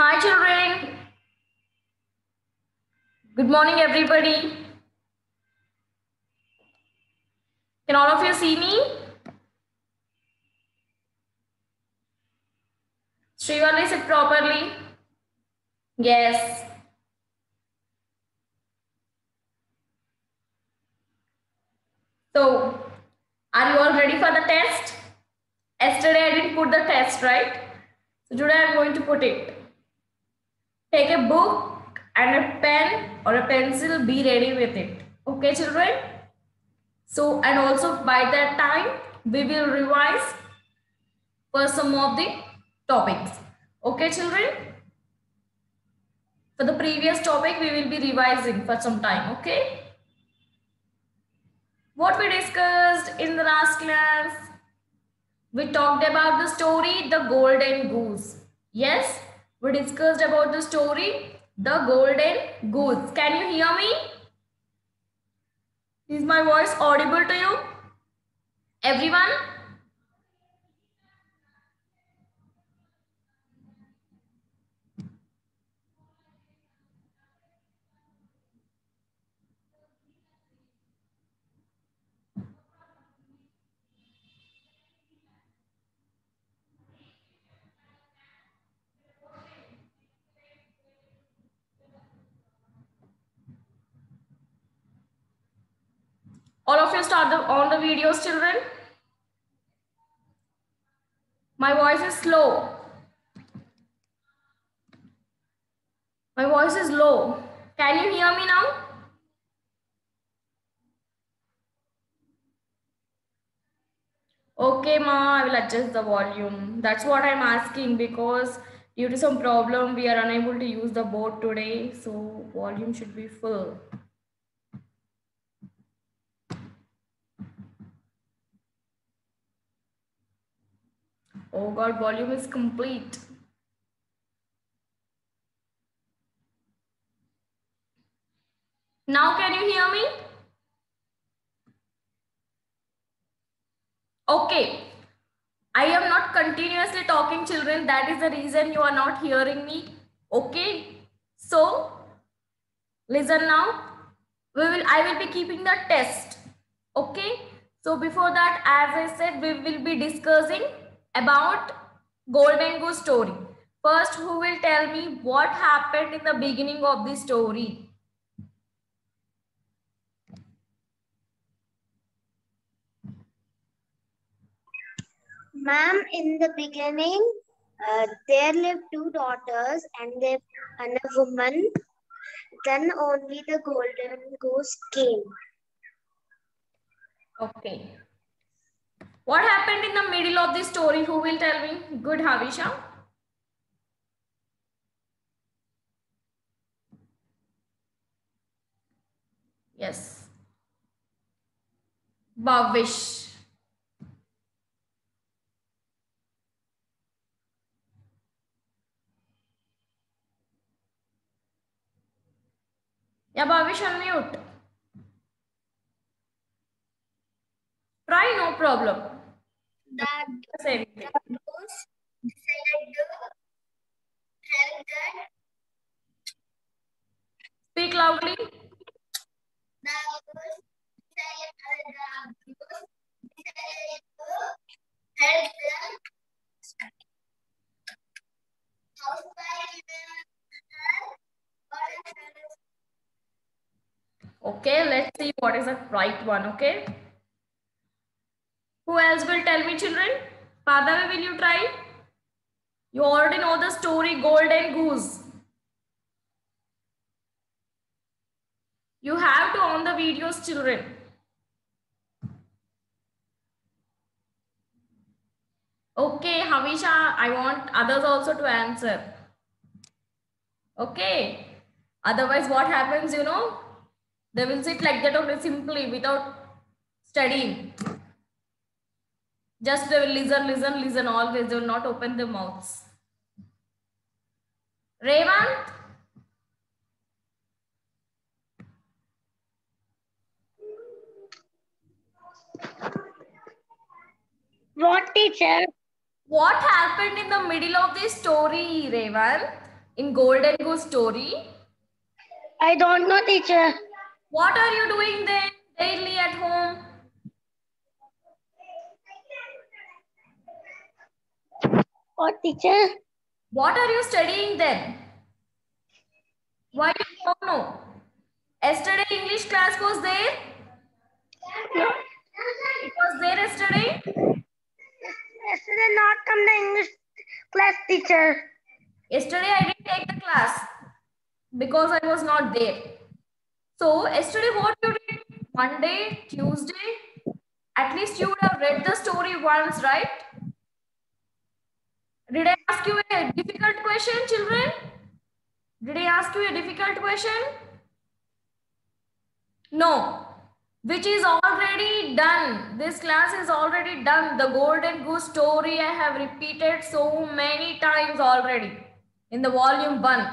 Hi children, good morning everybody. Can all of you see me? Srivali, sit properly. Yes. So, are you all ready for the test? Yesterday I didn't put the test, right? So today I'm going to put it. Take a book and a pen or a pencil, be ready with it. Okay children? So, and also by that time we will revise for some of the topics. Okay children? For the previous topic, we will be revising for some time, okay? What we discussed in the last class, we talked about the story, The Golden Goose. Yes, we discussed about the story, The Golden Goose. Can you hear me? Is my voice audible to you? Everyone? All of you start on the videos, children. My voice is slow. My voice is low. Can you hear me now? Okay, ma, I will adjust the volume. That's what I'm asking because due to some problem, we are unable to use the board today. So volume should be full. Oh God, volume is complete. Now can you hear me? Okay. I am not continuously talking, children. That is the reason you are not hearing me. Okay. So listen now. I will be keeping the test. Okay. So before that, as I said, we will be discussing about Golden Goose story. First, who will tell me what happened in the beginning of the story? Ma'am, in the beginning, there lived two daughters and a woman. Then only the golden goose came. Okay. What happened in the middle of the story? Who will tell me? Good, Havisha. Yes. Bhavish. Yeah, Bhavish, unmute. Try, no problem. That Same the thing. goose decided to help that Speak loudly. the goose decided to help them house by Okay, let's see what is the right one. Okay. Who else will tell me, children? Father, will you try? You already know the story Golden Goose. You have to on the videos, children. Okay, Havisha, I want others also to answer. Okay. Otherwise, what happens, you know? They will sit like that only simply without studying. Just they will listen always. They will not open their mouths. Revant? What, teacher? What happened in the middle of the story, Revant? in Golden Goose story? I don't know, teacher. What are you doing then daily at home? What, teacher? What are you studying then? Why you don't know? Yesterday English class was there? No. It was there yesterday? Yesterday not come the English class, teacher. Yesterday I didn't take the class because I was not there. So yesterday what you did? Monday, Tuesday, at least you would have read the story once, right? Did I ask you a difficult question, children? Did I ask you a difficult question? No. Which is already done. This class is already done. The Golden Goose story I have repeated so many times already in the volume 1.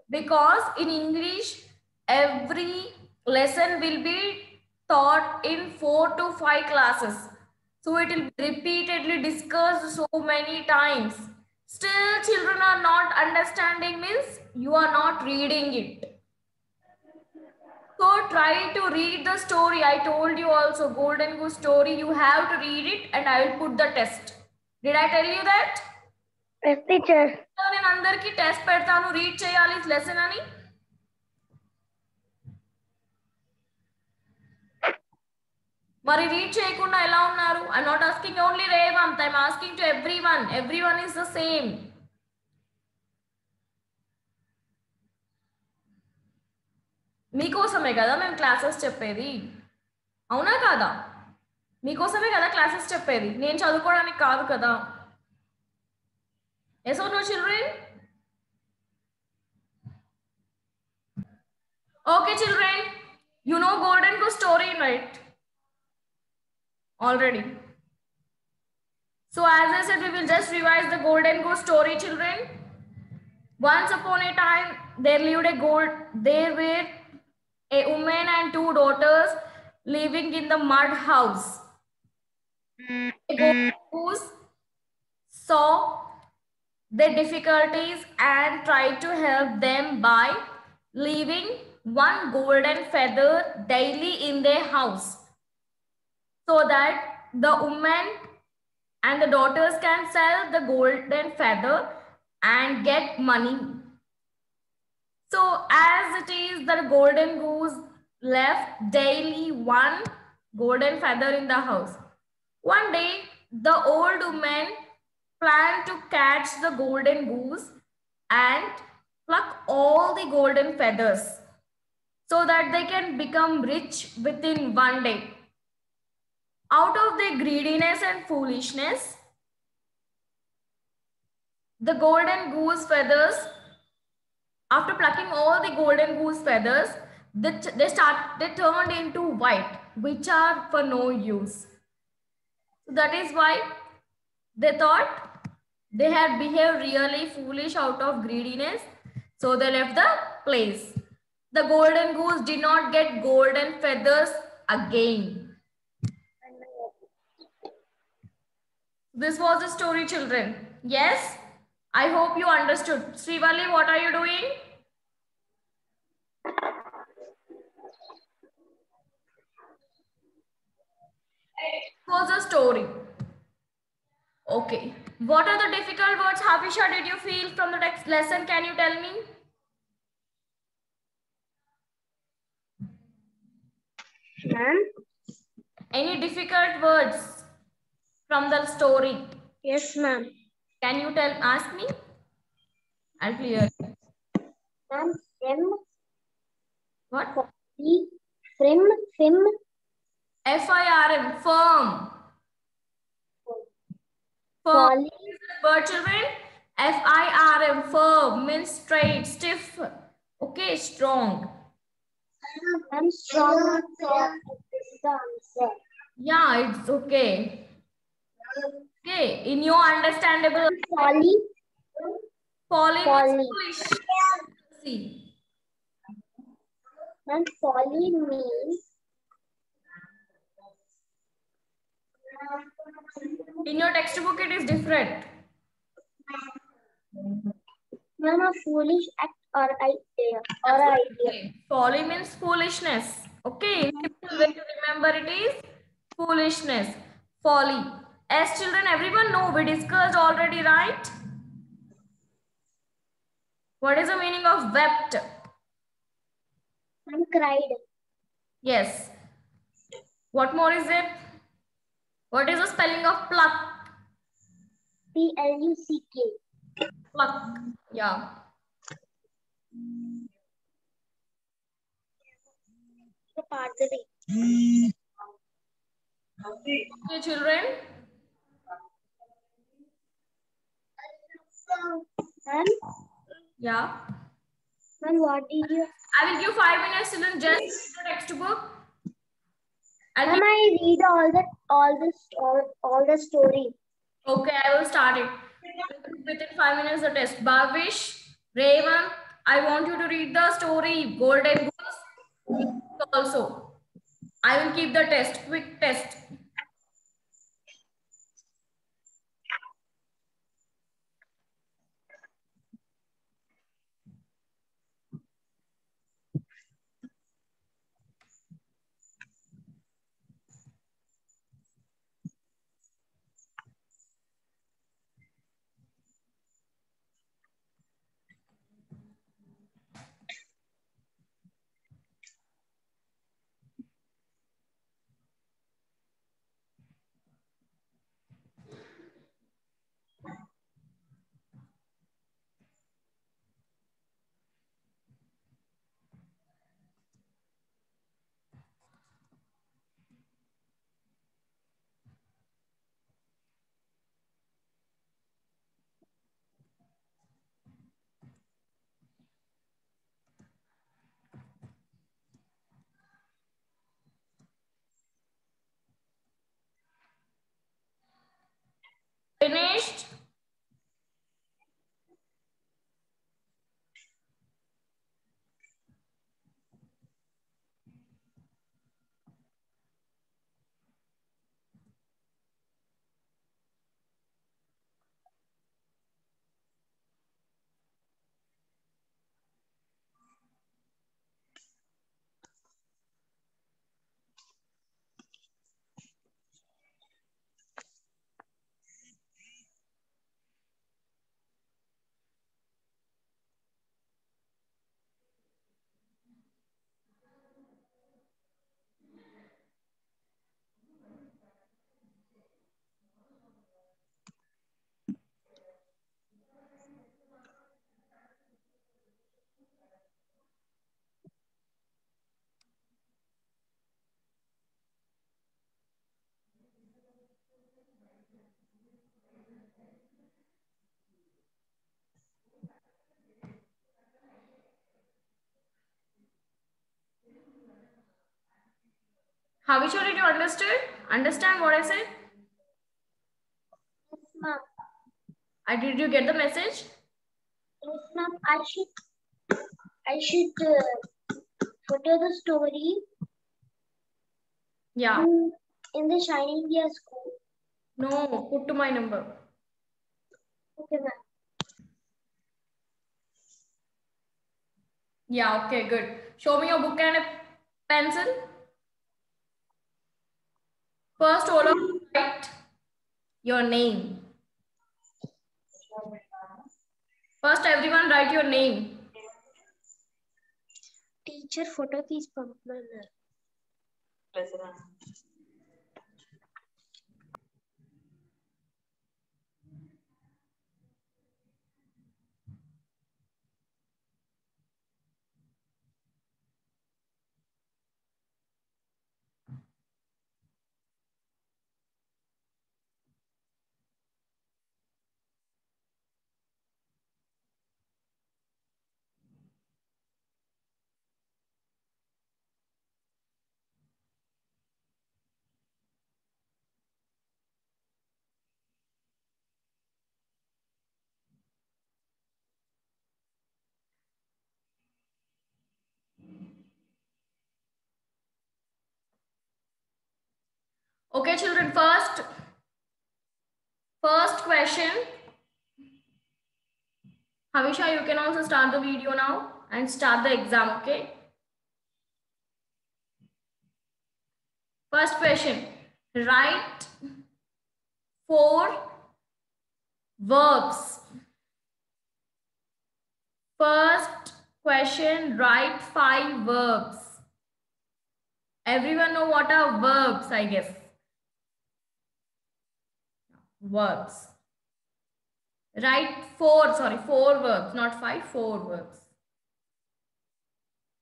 Because in English, every lesson will be taught in 4 to 5 classes. So it will be repeatedly discussed so many times. Still children are not understanding means you are not reading it. So try to read the story. I told you also Golden Goose story. You have to read it and I will put the test. Did I tell you that? Yes, teacher. నేను అందరికి test పెడతాను read చేయాలి lesson అని మరి read చేయకుండా ఎలా ఉన్నారు I not asking only Revanth I am asking to everyone is the same మీకోసమే కదా మేము క్లాసెస్ చెప్పేది అవునా కాదా మీకోసమే కదా క్లాసెస్ చెప్పేది నేను చదువుకోవడానికి కాదు కదా yes or no children okay children you know Golden Goose story right already so as I said we will just revise the Golden Goose story children once upon a time there were a woman and 2 daughters living in the mud house. A golden goose saw their difficulties and tried to help them by leaving one golden feather daily in their house so that the woman and the daughters can sell the golden feather and get money. So as it is, the golden goose left daily one golden feather in the house. One day, the old woman planned to catch the golden goose and pluck all the golden feathers so that they can become rich within one day. Out of their greediness and foolishness, the golden goose feathers, after plucking all the golden goose feathers, they turned into white, which are for no use. So that is why they thought they had behaved really foolish out of greediness. So they left the place. The golden goose did not get golden feathers again. This was the story, children. Yes? I hope you understood. Srivalli, what are you doing? This was a story. Okay. What are the difficult words, Hafisha, did you feel from the text lesson? Can you tell me? Ma'am? Any difficult words from the story? Yes, ma'am. Can you ask me? I'll clear. Ma'am, frim. What? Frim, fim. F-I-R-M, firm. Firm. Word, children. F-I-R-M, firm, means straight, stiff. Okay, strong. I'm strong. This is the answer. Yeah, it's okay. Okay, in your understandable. Folly. Folly Folly. means foolish. See. And folly means in your textbook it is different. Ma'am, a foolish act or idea. Okay. Folly means foolishness. Okay. Simple way to remember it is foolishness. Folly. As children, everyone know we discussed already, right? What is the meaning of wept? Ma'am, cried. Yes. What more is it? What is the spelling of pluck? Pluck. Pluck. Yeah. Okay, children. Ma'am, Yeah. ma'am, what did you? I will give 5 minutes, children. Just read the textbook. Ma'am, I read all the story. Okay, I will start it. Within 5 minutes, the test. Bhavish, Raven, I want you to read the story. Golden Goose also. I will keep the test. Quick test. Finished? Havisha, did you understand what I said? Yes, ma'am. Did you get the message? Yes, ma'am. I should photo the story Yeah. in the Shine India school. No, put to my number. Okay, ma'am. Yeah, okay, good. Show me your book and a pencil. First, all of you write your name. First, everyone write your name. Teacher photo keys పంపమన్నారు. Okay, children, first question. Havisha, you can also start the video now and start the exam, okay? First question, write 4 verbs. First question, write 5 verbs. Everyone know what are verbs, I guess. Verbs. Write 4 verbs, not 5, 4 verbs.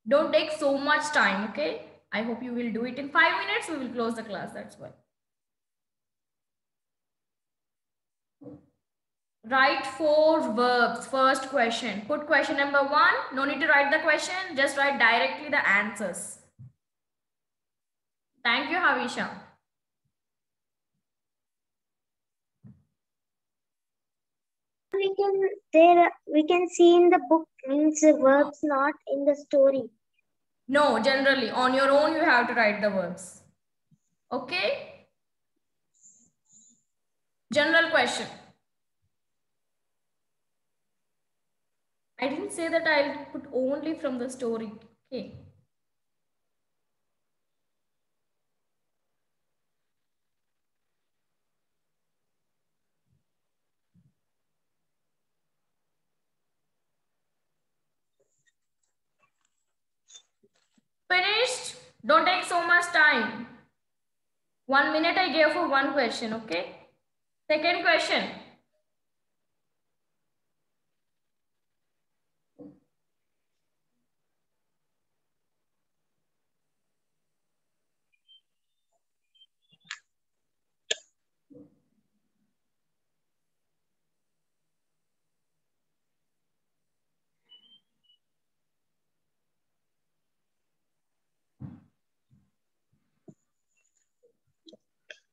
Don't take so much time, okay? I hope you will do it in 5 minutes. We will close the class, that's why. Write 4 verbs. First question. Put question number 1. No need to write the question. Just write directly the answers. Thank you, Havisha. We can see in the book, means the verbs, not in the story. No, generally on your own you have to write the verbs. Okay? General question. I didn't say that I'll put only from the story. Okay. Finished? Don't take so much time. 1 minute I gave for one question, okay? Second question.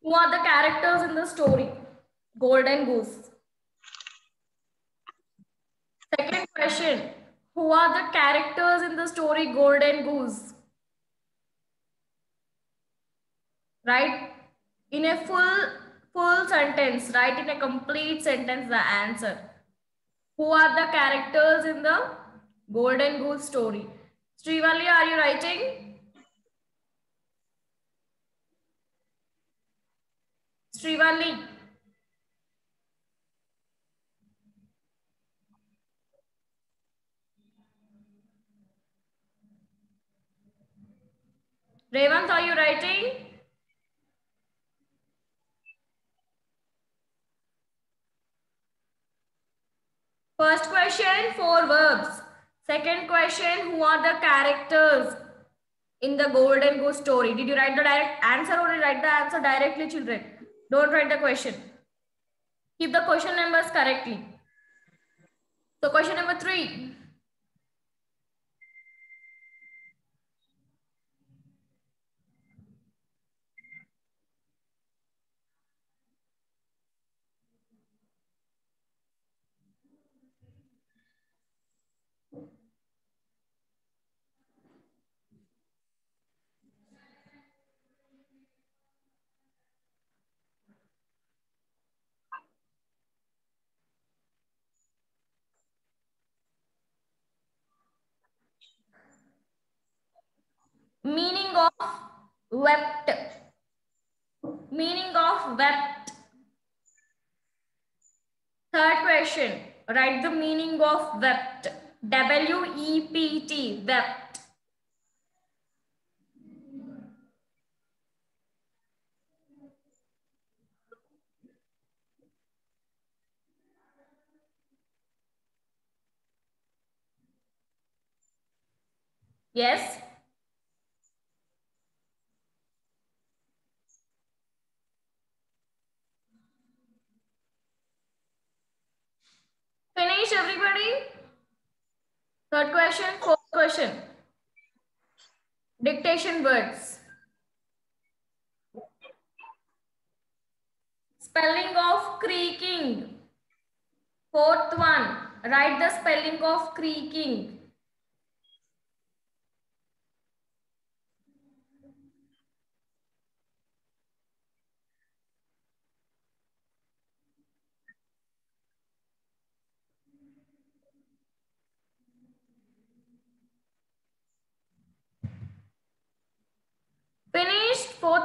Who are the characters in the story? Golden Goose. Second question. Who are the characters in the story Golden Goose? Right? In a full sentence, write in a complete sentence the answer. Who are the characters in the Golden Goose story? Srivalli, are you writing? Srivalli. Revant, are you writing? First question, 4 verbs. Second question, who are the characters in the Golden Goose story? Did you write the direct answer or write the answer directly, children? Don't write the question. Keep the question numbers correctly. So question number 3. Meaning of wept. Meaning of wept. Third question. Write the meaning of wept. W-E-P-T. Wept. Yes. Finish everybody. Third question, fourth question. Dictation words. Spelling of creaking. Fourth one. Write the spelling of creaking.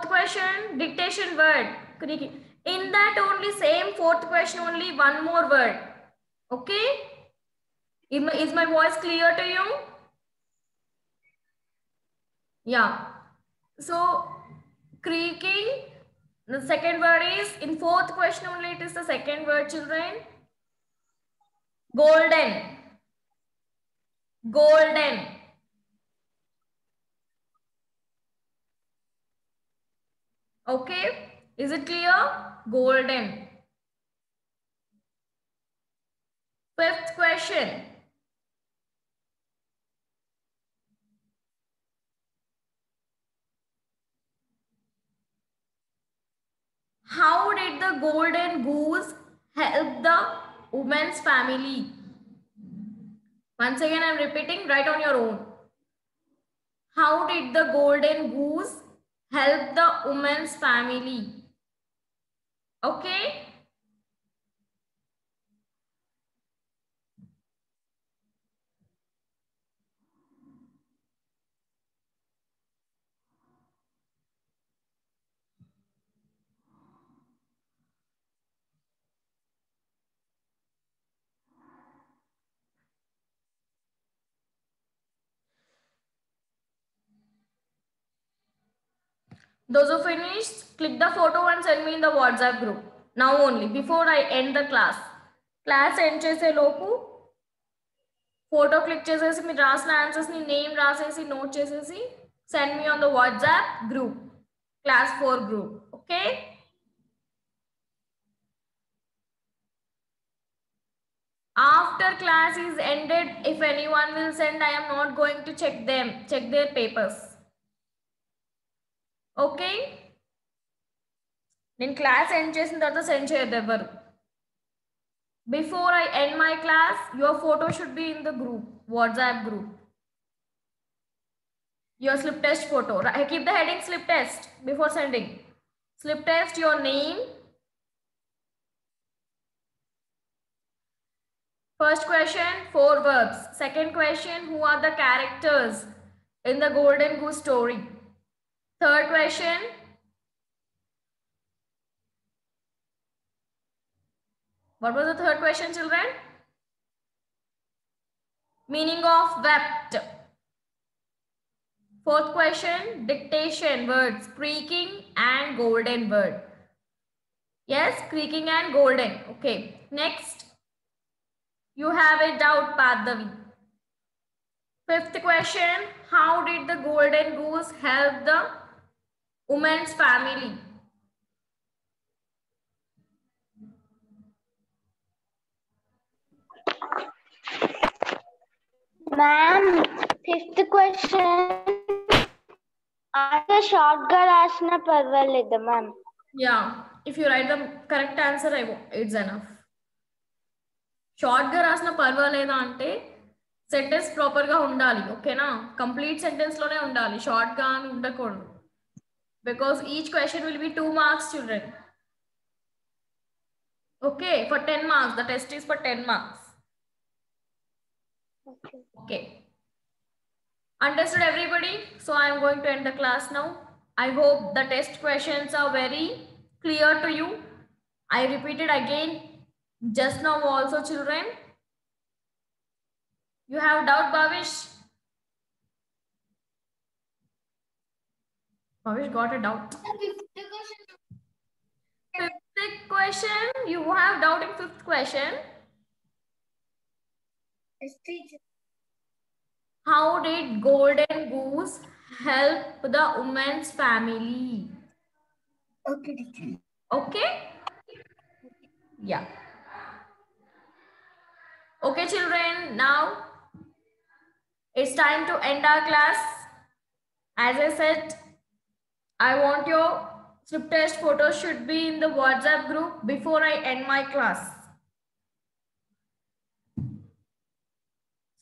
fourth question, dictation word. Creaking. In that only same fourth question, only one more word. Okay? Is my voice clear to you? Yeah. So, creaking, the second word is, in fourth question only it is the second word, children. Golden. Golden. Okay? Is it clear? Golden. Fifth question. How did the golden goose help the woman's family? Once again, I am repeating, write on your own. How did the golden goose help the woman's family? Okay? Those who finished, click the photo and send me in the WhatsApp group. Now only, before I end the class. Class end చేసే లోపు photo click చేసేసి మీరు రాసిన answers ని name రాసేసి note చేసేసి send me on the WhatsApp group class 4 group okay after class is ended if anyone will send I am not going to check their papers okay నేను class end చేసిన తర్వాత send చేయొద్దు ఎవరు before I end my class your photo should be in the group WhatsApp group your slip test photo keep the heading slip test before sending slip test your name first question 4 verbs second question who are the characters in the golden goose story third question what was the third question children meaning of wept fourth question dictation words creaking and golden word yes creaking and golden okay next you have a doubt Padhavi fifth question how did the golden goose help the woman's family Ma'am, fifth question. Answer short గా రాసిన పర్వాలేదు ma'am yeah if you write the correct answer it's enough short గా రాసిన పర్వాలేదా అంటే sentence proper గా ఉండాలి ఓకేనా కంప్లీట్ సెంటెన్స్ లోనే ఉండాలి షార్ట్ గా అని ఉండకూడదు because each question will be 2 marks children okay for 10 marks the test is for 10 marks okay understood everybody so I am going to end the class now I hope the test questions are very clear to you I repeated again just now also children you have doubt Bhavish got a doubt fifth question you have doubt in fifth question how did golden goose help the woman's family okay yeah okay children now it's time to end our class as I said I want your slip test photos should be in the WhatsApp group before I end my class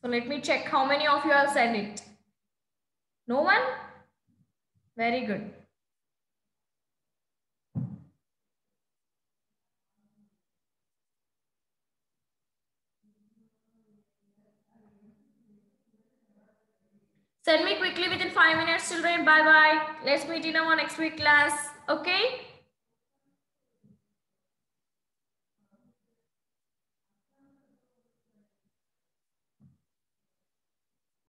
so let me check how many of you have sent it no one very good Send me quickly within 5 minutes, children. Bye bye. Let's meet in our next week class. Okay.